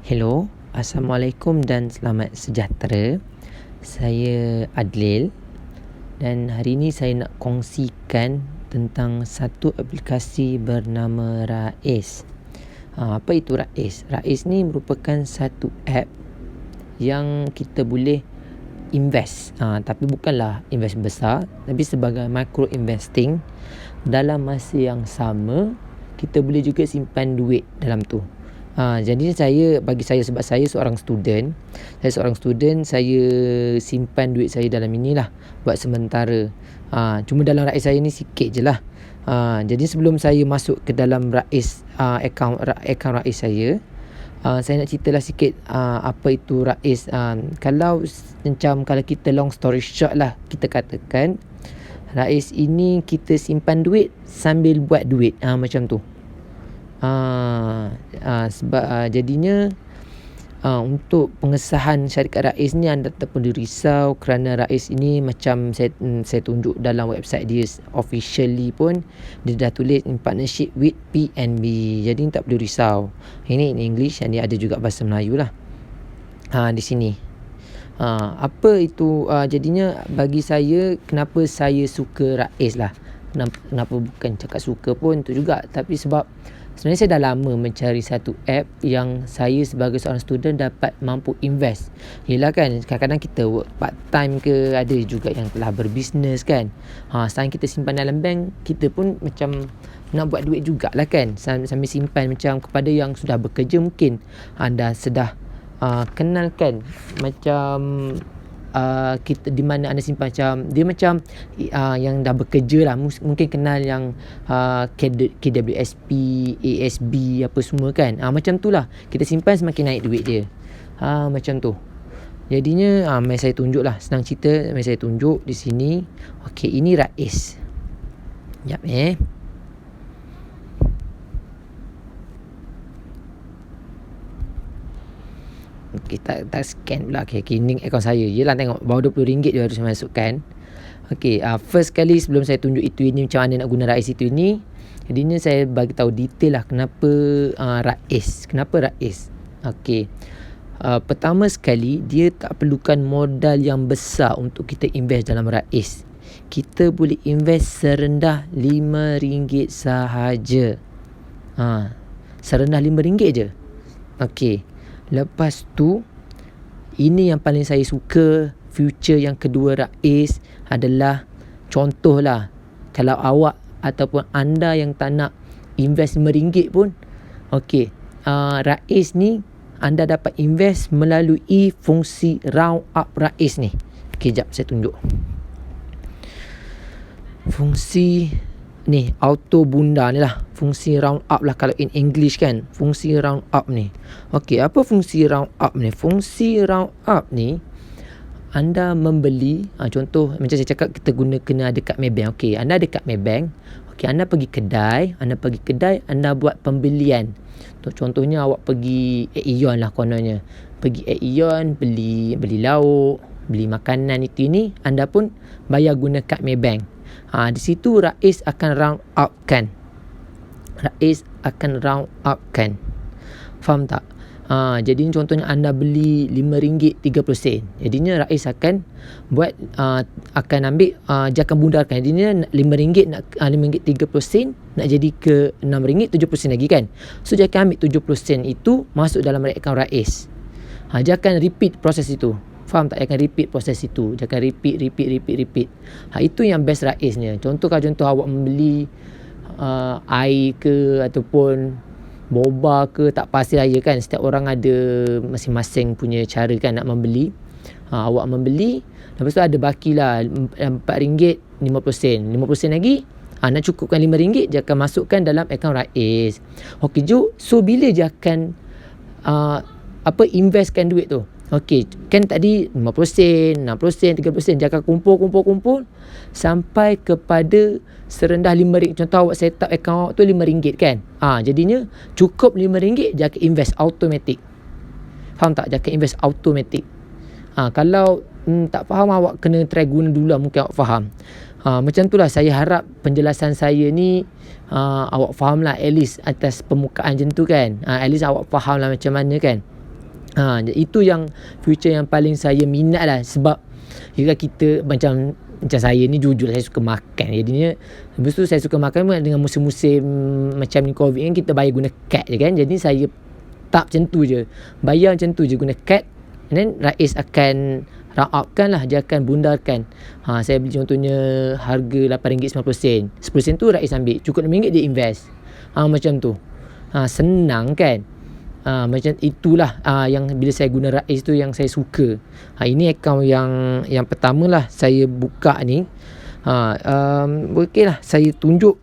Hello, Assalamualaikum dan selamat sejahtera. Saya Adlil dan hari ini saya nak kongsikan tentang satu aplikasi bernama Raiz. Apa itu Raiz? Raiz ni merupakan satu app yang kita boleh invest. Tapi bukanlah invest besar, tapi sebagai micro investing. Dalam masa yang sama, kita boleh juga simpan duit dalam tu. Jadi bagi saya sebab saya seorang student, saya simpan duit saya dalam inilah buat sementara. Cuma dalam Raiz saya ni sikit je lah. Jadi sebelum saya masuk ke dalam Raiz, akaun Raiz saya nak ceritalah sikit apa itu Raiz. Kalau kita long story short lah, kita katakan Raiz ini kita simpan duit sambil buat duit, macam tu. Sebab jadinya untuk pengesahan syarikat Raiz ni anda tak perlu risau, kerana Raiz ini macam saya tunjuk dalam website dia officially pun dia dah tulis in partnership with PNB. Jadi tak perlu risau. Ini in English, ini ada juga bahasa Melayu lah. Di sini. Apa itu jadinya bagi saya, kenapa saya suka Raiz lah. Kenapa bukan cakap suka pun tu juga, tapi sebab sebenarnya saya dah lama mencari satu app yang saya sebagai seorang student dapat mampu invest. Yelah kan, kadang-kadang kita work part time ke, ada juga yang telah berbisnes kan. Selain kita simpan dalam bank, kita pun macam nak buat duit jugalah kan, sambil simpan. Macam kepada yang sudah bekerja, mungkin anda sudah kenal kan, macam kita di mana anda simpan, macam yang dah bekerja lah, mungkin kenal yang KWSP, ASB apa semua kan. Macam tu lah, kita simpan semakin naik duit dia. Macam tu. Jadinya mari saya tunjuk lah, senang cerita, mari saya tunjuk di sini. Okey, ini Raiz. Sekejap kita scan pula. Ini akaun saya. Yelah, tengok baru RM20 dia harus masukkan. First kali sebelum saya tunjuk ini macam mana nak guna Raiz itu ini, jadinya saya bagi tahu detail lah kenapa Raiz. Kenapa Raiz? Pertama sekali, dia tak perlukan modal yang besar untuk kita invest dalam Raiz. Kita boleh invest serendah RM5 sahaja. Serendah RM5 je. Lepas tu, ini yang paling saya suka, feature yang kedua Raiz adalah, contohlah, kalau awak ataupun anda yang tak nak invest RM5 pun, Raiz ni anda dapat invest melalui fungsi round up Raiz ni. Sekejap saya tunjuk. Fungsi ni auto bunda ni lah, fungsi round up lah kalau in English kan, fungsi round up ni. Apa fungsi round up ni? Fungsi round up ni, anda membeli, contoh macam saya cakap, kita kena ada kad Maybank. Anda ada kad Maybank, anda pergi kedai, anda buat pembelian. Contohnya awak pergi Aeon lah kononnya, pergi Aeon beli lauk, beli makanan itu ini, anda pun bayar guna kad Maybank. Di situ Raiz akan round up kan. Faham tak? Jadi contohnya anda beli RM5 30 sen. Jadinya Raiz akan buat akan ambil dia akan bundarkan. Jadinya RM5 nak RM5 30 sen nak jadi ke RM6 70 sen lagi kan. So dia akan ambil 70 sen itu masuk dalam akaun Raiz. Dia akan repeat proses itu. Faham tak? Dia akan repeat proses itu. Dia akan repeat. Itu yang best Raiznya. Contoh awak membeli air ke ataupun boba ke, tak pasti raya kan, setiap orang ada masing-masing punya cara kan nak membeli. Awak membeli, lepas tu ada baki lah RM4 50 sen, 50 sen lagi, nak cukupkan RM5, dia akan masukkan dalam akaun Raiz. So bila dia akan investkan duit tu, kan tadi 50 sen, 60 sen, 30 sen, dia akan kumpul sampai kepada serendah RM5. Contoh awak set up akaun awak tu RM5 kan. Jadinya cukup RM5, dia akan invest automatic. Faham tak? Dia akan invest automatic. Kalau tak faham, awak kena try guna dulu lah, mungkin awak faham. Macam tu lah, saya harap penjelasan saya ni awak faham lah, at least atas permukaan macam tu kan. At least awak faham lah macam mana kan. Itu yang future yang paling saya minat lah. Sebab jika kita macam saya ni jujur saya suka makan. Jadinya lepas tu saya suka makan pun dengan musim-musim macam ni COVID kan, kita bayar guna kad je kan. Jadi saya tak macam tu je, bayar macam tu je guna kad, and then Rais akan round up kan lah, dia akan bundarkan. Saya beli contohnya harga RM8.90, 10 sen tu Rais ambil, cukup RM6 dia invest. Macam tu. Senang kan. Macam itulah yang bila saya guna Rais tu yang saya suka. Ini akaun yang pertama lah saya buka ni. Okey lah, saya tunjuk.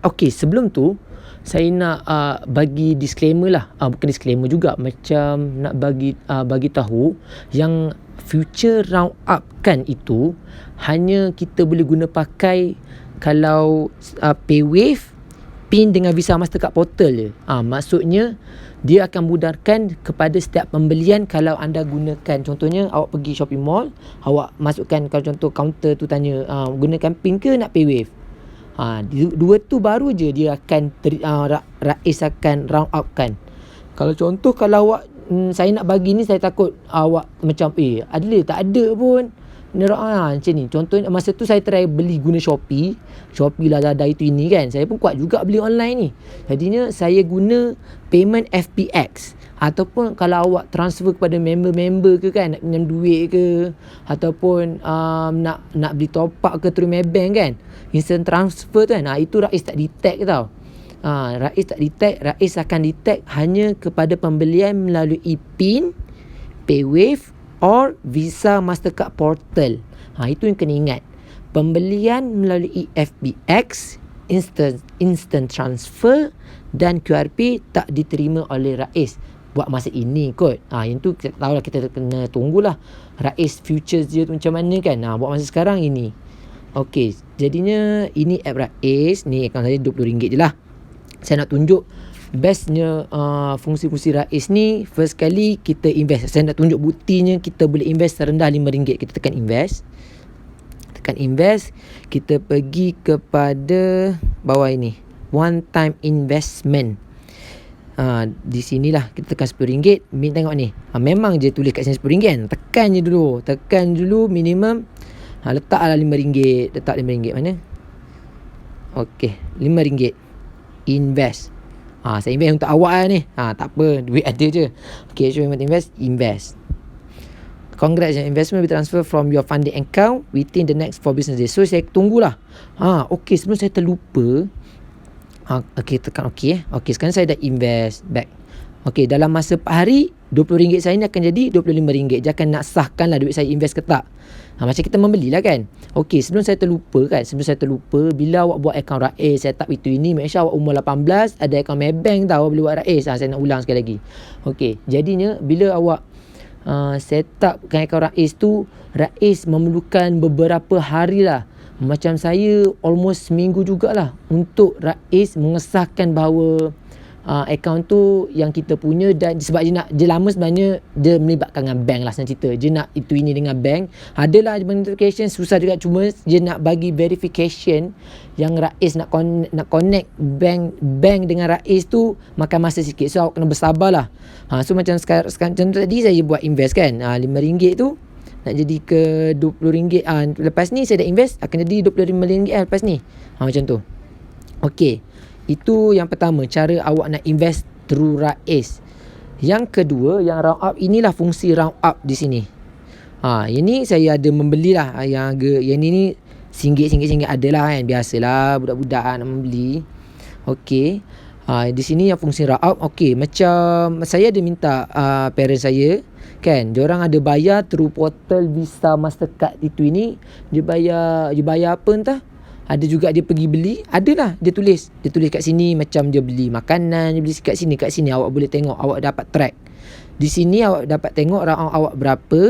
Okey, sebelum tu saya nak bagi disclaimer lah. Bukan disclaimer juga, macam nak bagi tahu yang future round up kan itu hanya kita boleh guna pakai kalau PayWave, PIN dengan Visa Mastercard Portal je. Maksudnya dia akan mudahkan kepada setiap pembelian. Kalau anda gunakan, contohnya awak pergi shopping mall, awak masukkan, kalau contoh kaunter tu tanya gunakan PIN ke nak PayWave, dua tu baru je dia akan Rais akan round up kan. Kalau contoh kalau awak saya nak bagi ni, saya takut awak macam ada tak ada pun macam ni. Contohnya masa tu saya try beli guna Shopee, Lazada itu ini kan, saya pun kuat juga beli online ni. Jadinya saya guna payment FPX. Ataupun kalau awak transfer kepada member-member ke kan, nak pinjam duit ke, ataupun nak beli top up ke through Maybank kan, instant transfer tu kan, itu Rais tak detect tau. Rais tak detect. Rais akan detect hanya kepada pembelian melalui PIN, PayWave or Visa Mastercard Portal. Itu yang kena ingat. Pembelian melalui FBX, instant transfer dan QRP tak diterima oleh Rais buat masa ini kot. Yang tu kita tahulah, kita kena tunggulah Rais futures dia tu macam mana kan. Buat masa sekarang ini. Okey, jadinya ini app Rais. Ni akaun saya RM20 je lah. Saya nak tunjuk bestnya fungsi-fungsi Rais ni. First kali kita invest. Saya nak tunjuk buktinya kita boleh invest terendah RM5. Kita tekan invest. Kita pergi kepada bawah ini, one time investment. Di sinilah kita tekan RM10. Tengok ni, memang je tulis kat sini RM10 kan. Tekan dulu minimum. Letaklah RM5. Letak RM5 mana? Okey, RM5 invest. Saya invest untuk awak lah ni. Tak apa, duit ada je. Okay, so invest. Congrats, your investment will be transferred from your funding account within the next 4 business days. So saya tunggulah. Okay, sebelum saya terlupa. Okay, tekan okay. Okay, sekarang saya dah invest back. Okay, dalam masa 4 hari, RM20 saya ni akan jadi RM25. Dia akan nak sahkan lah duit saya invest ke tak. Macam kita membelilah kan. Okay, sebelum saya terlupa, bila awak buat akaun Rais, set up itu ini, make sure awak umur 18, ada akaun Maybank tau, boleh buat Rais. Saya nak ulang sekali lagi. Okay, jadinya bila awak set up akaun Rais tu, Rais memerlukan beberapa hari lah. Macam saya almost seminggu jugalah untuk Rais mengesahkan bahawa akaun tu yang kita punya. Dan sebab dia lama, sebenarnya dia melibatkan dengan bank lah, senang cerita. Dia nak itu ini dengan bank. Adalah notification, susah juga. Cuma dia nak bagi verification yang Rais nak connect bank dengan Rais tu, makan masa sikit. So awak kena bersabar lah. So macam sekarang contoh tadi saya buat invest kan, RM5 tu nak jadi ke RM20. Lepas ni saya dah invest, akan jadi RM25 lepas ni. Macam tu. Okay, itu yang pertama, cara awak nak invest through Rais. Yang kedua, yang round up, inilah fungsi round up di sini. Ini saya ada membelilah yang harga, yang ini RM1 ada lah kan, biasalah budak-budak nak membeli. Okey, di sini yang fungsi round up. Okey, macam saya ada minta parents saya kan, diorang ada bayar through portal Visa Mastercard itu ini. Dia bayar apa entah. Ada juga dia pergi beli, adalah dia tulis kat sini, macam dia beli makanan, dia beli kat sini awak boleh tengok, awak dapat track. Di sini awak dapat tengok round awak berapa.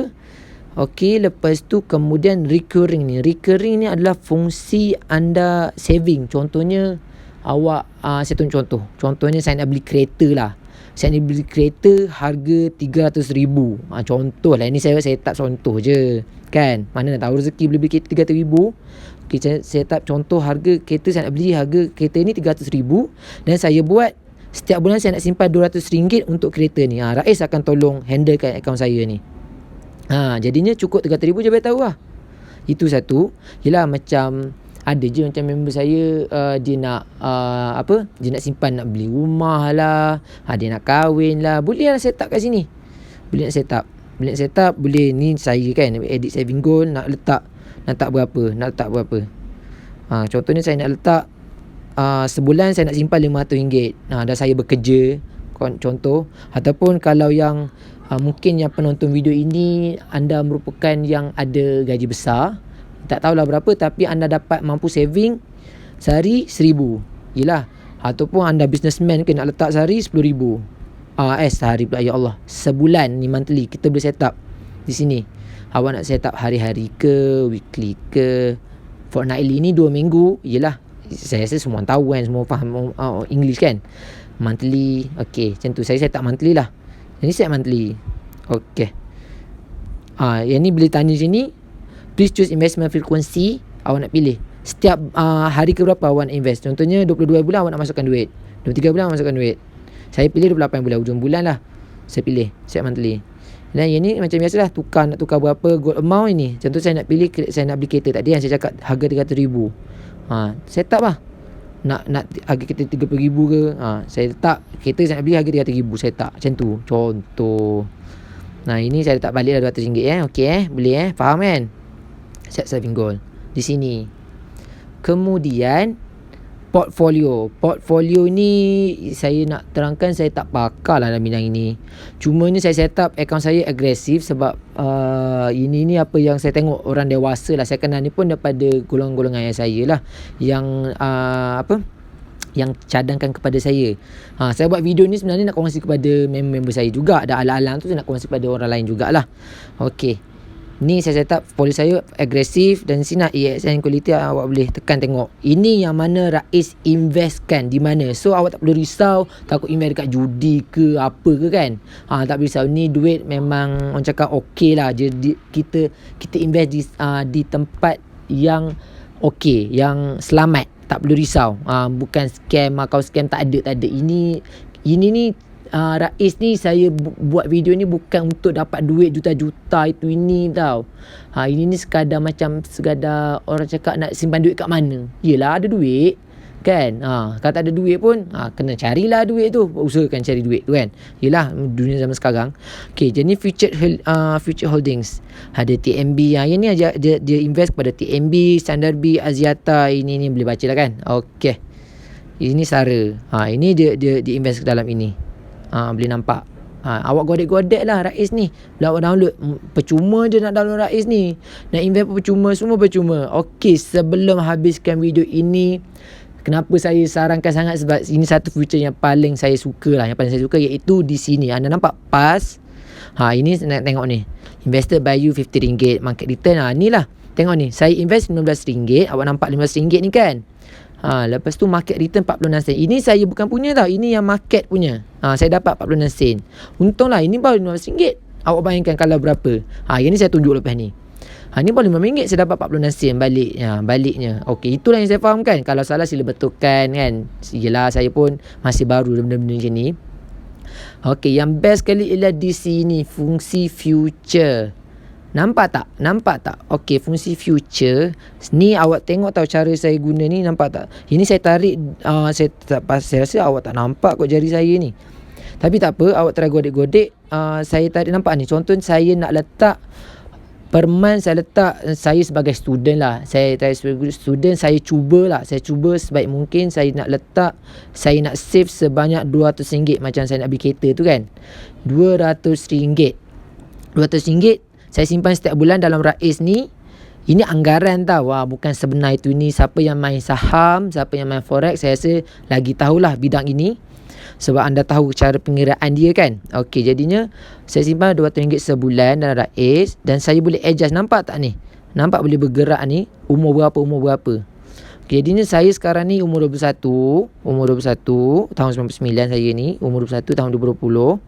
Okey, lepas tu kemudian recurring ni adalah fungsi anda saving. Contohnya awak saya tunjuk contohnya saya nak beli kereta lah. Saya nak beli kereta harga RM300,000. Contoh lah, ini saya tak contoh je kan, mana nak tahu rezeki boleh beli kereta RM300,000. Okay, saya tak contoh harga kereta, saya nak beli harga kereta ni RM300,000 dan saya buat Setiap bulan saya nak simpan RM200 untuk kereta ni. Rais akan tolong handlekan akaun saya ni. Jadinya cukup RM300,000 je bayar tahu lah. Itu satu. Yelah, macam ada je macam member saya, dia nak dia nak simpan, nak beli rumah lah, dia nak kahwin lah, boleh lah set up kat sini. Boleh nak set up, boleh. Ni saya kan edit saving goal, nak letak berapa. Contohnya saya nak letak sebulan saya nak simpan RM500. Dah saya bekerja contoh. Ataupun kalau yang mungkin yang penonton video ini anda merupakan yang ada gaji besar, tak tahulah berapa, tapi anda dapat mampu saving sehari RM1,000. Yelah. Ataupun anda businessman ke, nak letak sehari RM10,000. Sehari pula, ya Allah, sebulan ni monthly kita boleh set up di sini. Awak nak set up hari-hari ke, weekly ke, fortnightly ni 2 minggu. Yelah, saya rasa semua tahu kan, semua faham English kan. Monthly, okay, macam tu. Saya set up monthly lah. Jadi set monthly. Okay. Yang ni boleh tanya sini. Please choose investment frequency. Awak nak pilih setiap hari ke berapa awak nak invest. Contohnya 22 bulan awak nak masukkan duit, 23 bulan awak masukkan duit. Saya pilih 28 bulan, hujung bulan lah saya pilih set monthly. Dan yang ni macam biasalah, nak tukar berapa goal amount ini. Contoh saya nak beli kereta tadi yang saya cakap harga RM300,000. Set up lah. Nak harga kereta RM30,000 ke, saya letak kereta saya nak beli harga RM300,000, saya letak macam tu contoh. Ini saya letak balik lah RM200. Okey boleh faham kan? Set saving goal di sini. Kemudian portfolio ni saya nak terangkan, saya tak pakar lah dalam bidang ini. Cuma ni saya set up akaun saya agresif sebab ini apa yang saya tengok orang dewasa lah saya kenal ni pun daripada golongan-golongan yang saya lah, yang yang cadangkan kepada saya. Saya buat video ni sebenarnya nak kongsi kepada member saya juga. Ada alang-alang tu saya nak kongsi kepada orang lain jugalah. Okey. Ni saya set up portfolio saya agresif, dan sini EXN quality awak boleh tekan tengok. Ini yang mana Rais investkan di mana. So awak tak perlu risau takut invest dekat judi ke apa ke kan. Tak perlu risau. Ni duit memang orang cakap okey lah. Jadi kita invest di tempat yang okey, yang selamat. Tak perlu risau. Bukan scam. Kalau scam tak ada. Ini ni Rais ni saya buat video ni bukan untuk dapat duit juta-juta itu ini tau. Ini ni sekadar orang cakap nak simpan duit kat mana. Yelah ada duit kan. Kalau tak ada duit pun kena carilah duit tu. Usahakan cari duit tu kan. Yelah dunia zaman sekarang. Okay, jadi future holdings ada TMB. Yang ni dia invest kepada TMB, Standard B, Axiata. Ini boleh baca lah kan. Okay, ini Sara. Ini dia invest ke dalam ini. Boleh nampak. Awak godek-godek lah Rais ni. Bila awak download, percuma je nak download Rais ni. Nak invest percuma, semua percuma. Okey, sebelum habiskan video ini, kenapa saya sarankan sangat, sebab ini satu feature yang paling saya suka lah. Yang paling saya suka iaitu di sini. Anda nampak PAS. Ini nak tengok ni. Invested by you RM50. Market return. Ni lah. Tengok ni. Saya invest RM15. Awak nampak RM15 ni kan. Lepas tu market return 46 sen. Ini saya bukan punya tau. Ini yang market punya. Saya dapat 46 sen. Untunglah ini baru RM15. Awak bayangkan kalau berapa. Yang ni saya tunjuk lepas ni. Ni baru RM5 saya dapat 46 sen baliknya. Okey, itulah yang saya fahamkan. Kalau salah sila betulkan kan. Yelah saya pun masih baru benda-benda macam ni. Okey, yang best sekali ialah di sini fungsi future. Nampak tak? Okey, fungsi future ni awak tengok tahu cara saya guna ni, nampak tak? Ini saya tarik, saya rasa awak tak nampak kot jari saya ni. Tapi tak apa, awak try godek-godek. Saya tarik, nampak ni. Contoh saya nak letak per month, saya letak, saya sebagai student lah. Saya sebagai student, saya cuba sebaik mungkin saya nak letak, saya nak save sebanyak RM200 macam saya nak beli kereta tu kan. RM200. RM200 saya simpan setiap bulan dalam Rais ni. Ini anggaran tau. Bukan sebenar itu ni. Siapa yang main saham, siapa yang main forex, saya rasa lagi tahulah bidang ini. Sebab anda tahu cara pengiraan dia kan. Okey, jadinya saya simpan RM200 sebulan dalam Rais. Dan saya boleh adjust. Nampak tak ni? Nampak boleh bergerak ni. Umur berapa. Okay, jadinya saya sekarang ni umur 21 tahun 99 saya ni, umur 21 tahun 2020.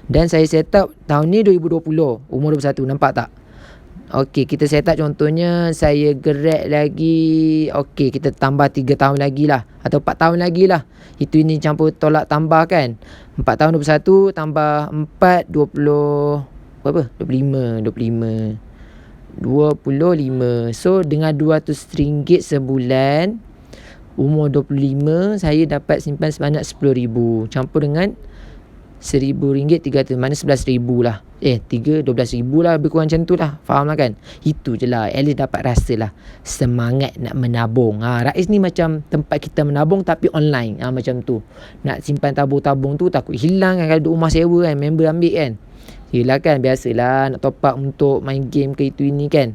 Dan saya set up tahun ni 2020, umur 21, nampak tak? Okey, kita set up contohnya saya gerak lagi. Okey, kita tambah 3 tahun lagi lah atau 4 tahun lagi lah. Itu ini campur tolak tambah kan. 4 tahun 21 tambah 4 20 berapa? 25. So dengan RM200 sebulan, umur 25 saya dapat simpan sebanyak RM10,000 campur dengan RM1,000 300, mana RM11,000 lah. 12,000 lah, lebih kurang macam tu lah. Faham lah kan? Itu je lah, at least dapat rasa lah semangat nak menabung. Rais ni macam tempat kita menabung tapi online. Macam tu. Nak simpan tabung-tabung tu takut hilang kan, kalau duduk rumah sewa kan, member ambil kan. Yelah kan, biasalah nak top up untuk main game ke itu ini kan.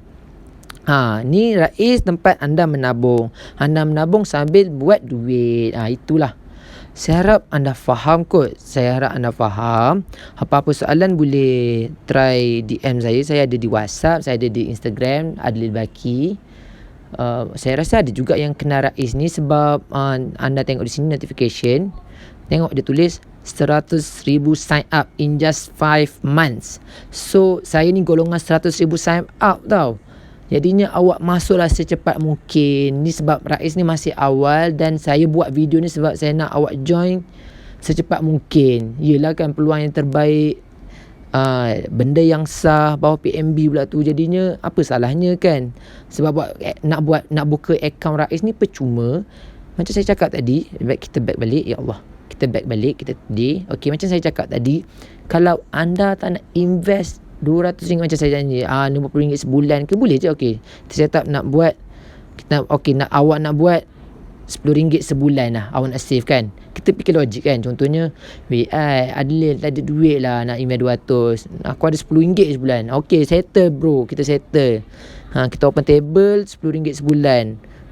Ni Rais tempat anda menabung. Anda menabung sambil buat duit. Itulah. Saya harap anda faham kot. Saya harap anda faham. Apa-apa soalan boleh try DM saya. Saya ada di WhatsApp, saya ada di Instagram, Adlil Baki. Saya rasa ada juga yang kenal Rais ni sebab anda tengok di sini notification. Tengok dia tulis 100,000 sign up in just 5 months. So saya ni golongan 100,000 sign up tau. Jadinya awak masuklah secepat mungkin. Ni sebab Rais ni masih awal dan saya buat video ni sebab saya nak awak join secepat mungkin. Yelah kan, peluang yang terbaik, benda yang sah, bawah PMB pula tu. Jadinya apa salahnya kan? Sebab nak buka akaun Rais ni percuma. Macam saya cakap tadi, kita back balik. Ya Allah, kita back balik, kita today. Okey, macam saya cakap tadi, kalau anda tak nak invest RM200 macam saya janji, RM50 sebulan ke, boleh je. Okey, kita set up nak buat, awak nak buat RM10 sebulan lah, awak nak save kan. Kita fikir logik kan. Contohnya, Adlil tak ada duit lah nak invest 200, aku ada RM10 sebulan. Okey, settle bro, kita settle. Kita open table, RM10 sebulan.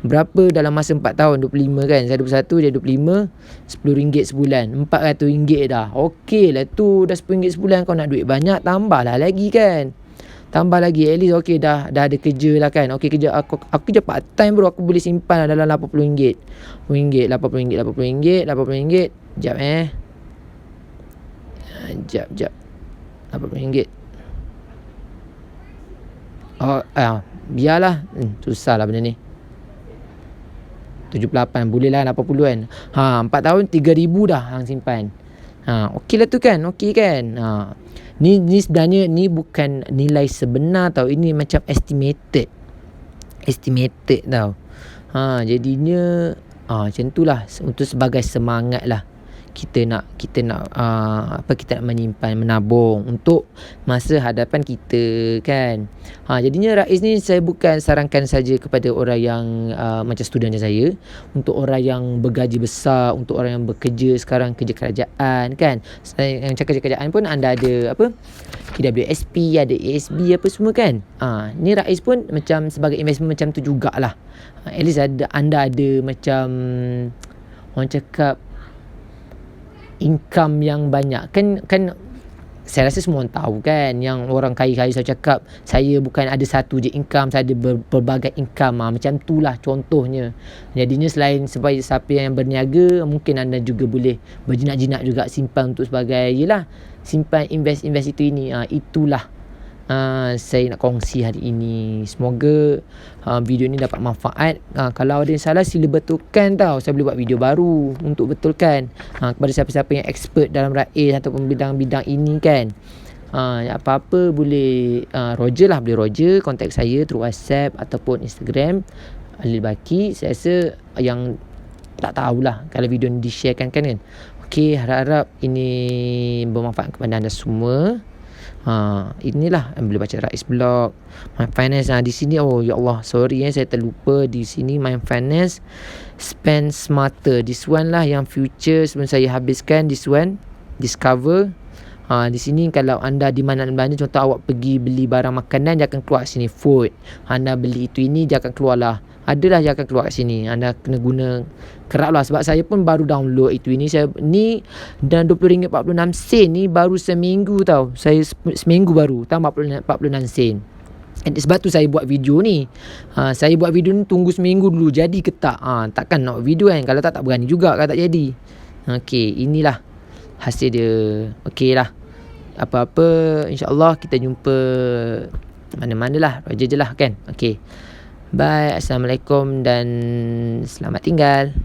Berapa dalam masa 4 tahun? 25 kan. Saya 21, dia 25, RM10 sebulan, RM400 dah. Okey lah tu, dah RM10 sebulan. Kau nak duit banyak, tambahlah lagi kan. Tambah lagi, at least okey, dah ada kerja lah kan. Okey, kerja aku kerja part time bro, aku boleh simpan lah dalam RM80. RM80. Sekejap Sekejap RM80. Biarlah. Susah lah benda ni. 78, boleh lah 80 kan. 4 tahun 3,000 dah hang simpan. Okey lah tu kan. Okey kan. Ni sebenarnya ni bukan nilai sebenar tau. Ini macam estimated tau. Jadinya macam tu lah, untuk sebagai semangat lah. Kita nak menyimpan, menabung untuk masa hadapan kita kan. Jadinya Rais ni saya bukan sarankan saja kepada orang yang macam student macam saya, untuk orang yang bergaji besar, untuk orang yang bekerja sekarang, kerja kerajaan kan. Yang cakap kerja kerajaan pun anda ada KWSP, ada ASB apa semua kan. Ni Rais pun macam sebagai investment macam tu jugalah. At least anda ada macam orang cakap income yang banyak kan. Saya rasa semua orang tahu kan, yang orang kaya-kaya saya cakap, saya bukan ada satu je income, saya ada berbagai income. Macam tu lah contohnya. Jadinya selain supaya siapa yang berniaga, mungkin anda juga boleh berjinak-jinak juga simpan untuk sebagai simpan, invest itu ini. Itulah saya nak kongsi hari ini. Semoga video ni dapat manfaat. Kalau ada yang salah sila betulkan tau. Saya boleh buat video baru untuk betulkan kepada siapa-siapa yang expert dalam Rais ataupun bidang-bidang ini kan. Apa-apa boleh Roger lah, boleh Roger contact saya through WhatsApp ataupun Instagram Adlil Baki. Saya rasa yang tak tahulah kalau video ni di-sharekan kan. Okey, harap-harap ini bermanfaat kepada anda semua. Inilah yang boleh baca Rais blog My Finance. Di sini, ya Allah, sorry saya terlupa. Di sini My Finance Spend Smarter, this one lah yang future sebelum saya habiskan. This one Discover. Di sini kalau anda di mana belanja, contoh awak pergi beli barang makanan, dia akan keluar sini food. Anda beli itu ini, dia akan keluar lah. Adalah yang akan keluar kat sini. Anda kena guna kerap lah. Sebab saya pun baru download itu ini. Saya ni dan RM20.46 ni baru seminggu tau. Saya seminggu baru tambah 46 sen. Sebab tu saya buat video ni. Saya buat video ni tunggu seminggu dulu jadi ke tak. Takkan nak video kan. Kalau tak berani juga kalau tak jadi. Okey, inilah hasil dia. Okey lah. Apa-apa, insyaAllah kita jumpa mana-mana lah, Roger je lah kan. Okay, bye, Assalamualaikum dan selamat tinggal.